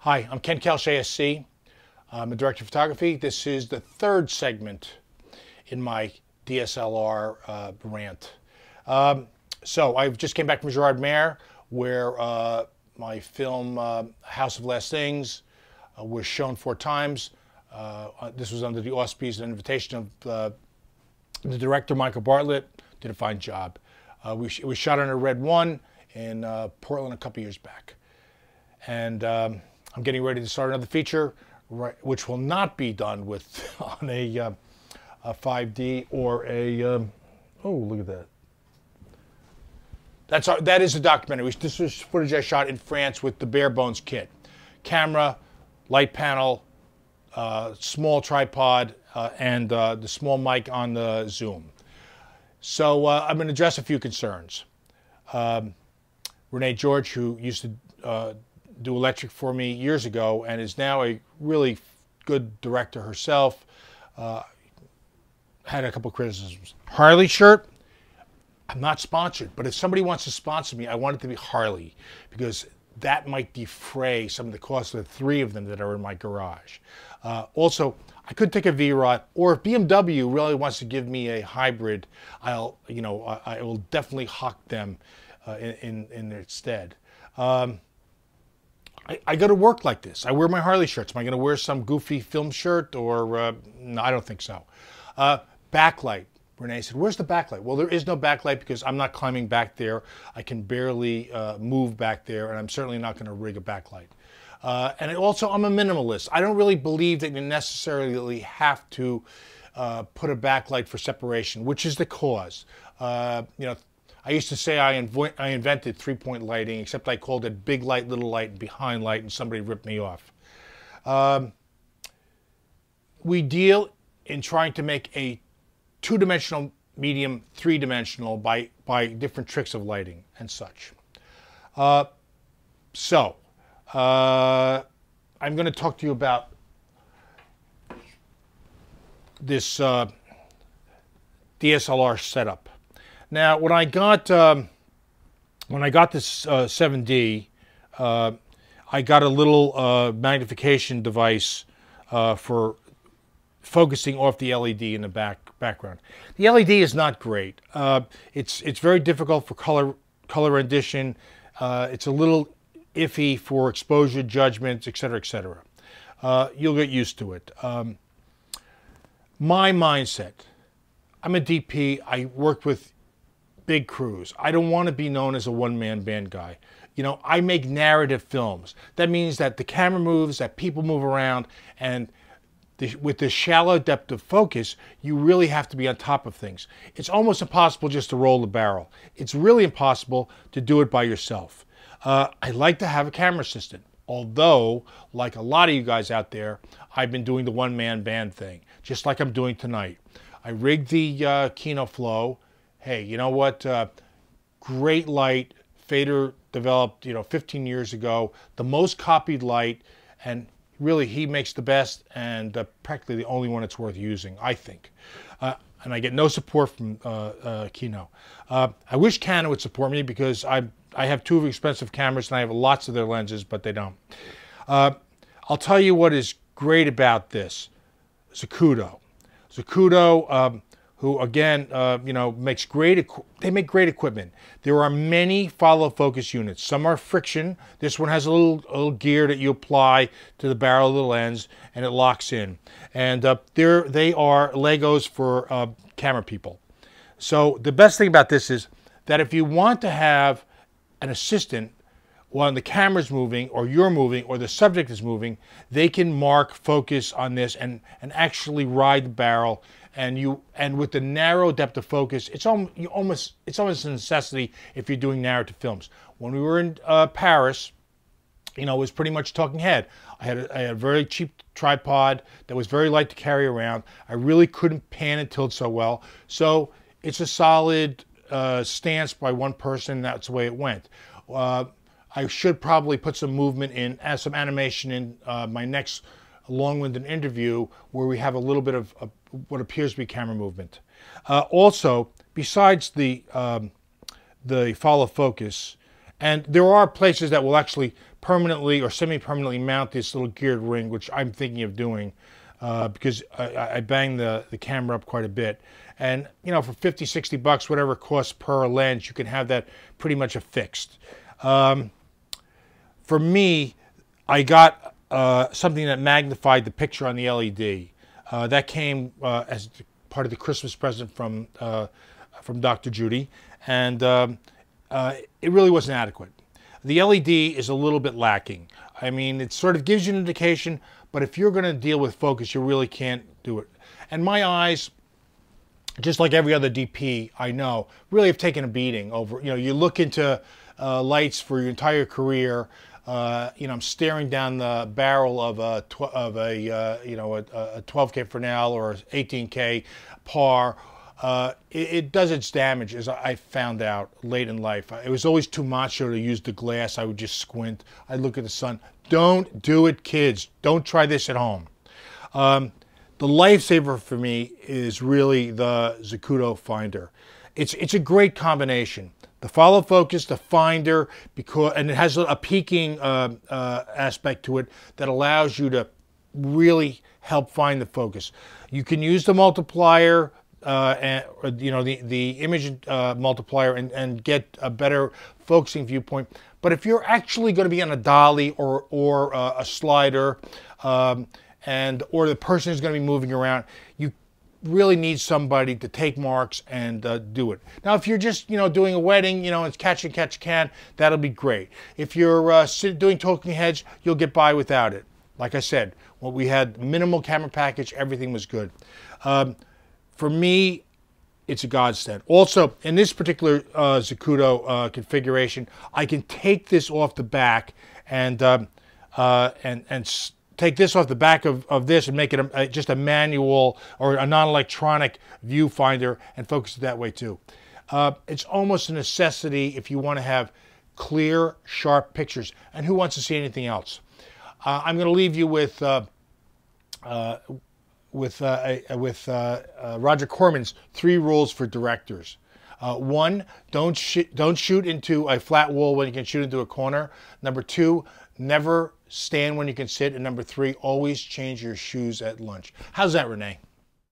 Hi, I'm Ken Kelsch, ASC. I'm a director of photography. This is the third segment in my DSLR rant. So I just came back from Gerard Mayer, where my film House of Last Things was shown 4 times. This was under the auspices and invitation of the director, Michael Bartlett. Did a fine job. It was shot on a Red 1 in Portland a couple years back. And I'm getting ready to start another feature, which will not be done with on a 5D or a, oh, look at that. That is a documentary. This was footage I shot in France with the bare bones kit. Camera, light panel, small tripod, and the small mic on the zoom. So I'm going to address a few concerns. Renee George, who used to do electric for me years ago and is now a really good director herself, had a couple of criticisms. Harley shirt, I'm not sponsored, but if somebody wants to sponsor me, I want it to be Harley, because that might defray some of the cost of the 3 of them that are in my garage. Also, I could take a V-Rod, or if BMW really wants to give me a hybrid, I will definitely hawk them in their stead. I go to work like this. I wear my Harley shirts. Am I going to wear some goofy film shirt, or no, I don't think so. Backlight. Renee said, where's the backlight? Well, there is no backlight because I'm not climbing back there. I can barely move back there, and I'm certainly not going to rig a backlight. And also, I'm a minimalist. I don't really believe that you necessarily have to put a backlight for separation, which is the cause. I used to say I invented 3-point lighting, except I called it big light, little light, and behind light, and somebody ripped me off. We deal in trying to make a 2-dimensional medium 3-dimensional by different tricks of lighting and such. I'm going to talk to you about this DSLR setup. Now, when I got this 7D, I got a little magnification device for focusing off the LED in the background. The LED is not great. It's very difficult for color rendition. It's a little iffy for exposure judgments, etc., etc. You'll get used to it. My mindset: I'm a DP. I worked with big crews. I don't want to be known as a one-man band guy. You know, I make narrative films. That means that the camera moves, that people move around, and with the shallow depth of focus, you really have to be on top of things. It's almost impossible just to roll the barrel. It's really impossible to do it by yourself. I like to have a camera assistant, although, like a lot of you guys out there, I've been doing the one-man band thing, just like I'm doing tonight. I rigged the Kino Flow. Hey, you know what? Great light. Fader developed, 15 years ago. The most copied light, and really he makes the best and practically the only one that's worth using, I think. And I get no support from Kino. I wish Canon would support me, because I have 2 expensive cameras and I have lots of their lenses, but they don't. I'll tell you what is great about this. Zacuto. Zacuto, who again, makes they make great equipment. There are many follow focus units. Some are friction. This one has a little gear that you apply to the barrel of the lens, and it locks in. And they are Legos for camera people. So the best thing about this is that if you want to have an assistant when the camera's moving, or you're moving, or the subject is moving, they can mark focus on this and actually ride the barrel. And with the narrow depth of focus, it's almost a necessity if you're doing narrative films. When we were in Paris, it was pretty much talking head. I had a very cheap tripod that was very light to carry around. I really couldn't pan and tilt so well. So it's a solid stance by one person. That's the way it went. I should probably put some movement in, some animation in my next long-winded interview, where we have a little bit of what appears to be camera movement. Also, besides the follow focus And there are places that will actually permanently or semi-permanently mount this little geared ring, which I'm thinking of doing because I bang the camera up quite a bit. And, you know, for 50, 60 bucks, whatever it costs per lens, you can have that pretty much affixed. For me, I got something that magnified the picture on the LED. That came as part of the Christmas present from Dr. Judy, and it really wasn't adequate. The LED is a little bit lacking. I mean, it sort of gives you an indication, but if you're going to deal with focus, you really can't do it. And my eyes, just like every other DP I know, really have taken a beating over, you know, you look into lights for your entire career. You know, I'm staring down the barrel of a 12K Fresnel or 18K par. It does its damage, as I found out late in life. It was always too macho to use the glass. I would just squint. I'd look at the sun. Don't do it, kids. Don't try this at home. The lifesaver for me is really the Zacuto finder. It's a great combination. The follow focus, the finder, and it has a peaking aspect to it that allows you to really help find the focus. You can use the multiplier, and you know, the image multiplier, and get a better focusing viewpoint. But if you're actually going to be on a dolly or a slider, or the person is going to be moving around, you really need somebody to take marks and do it. Now, if you're just, you know, doing a wedding, you know, it's catch a can, that'll be great. If you're doing talking heads, you'll get by without it. Like I said, when we had minimal camera package, everything was good. For me, it's a godsend. Also, in this particular Zacuto configuration, I can take this off the back and take this off the back of this and make it just a manual or a non-electronic viewfinder and focus it that way too. It's almost a necessity if you want to have clear, sharp pictures. And who wants to see anything else? I'm going to leave you with Roger Corman's 3 rules for directors. 1, don't shoot into a flat wall when you can shoot into a corner. Number 2, never stand when you can sit. And number 3, always change your shoes at lunch. How's that, Renee?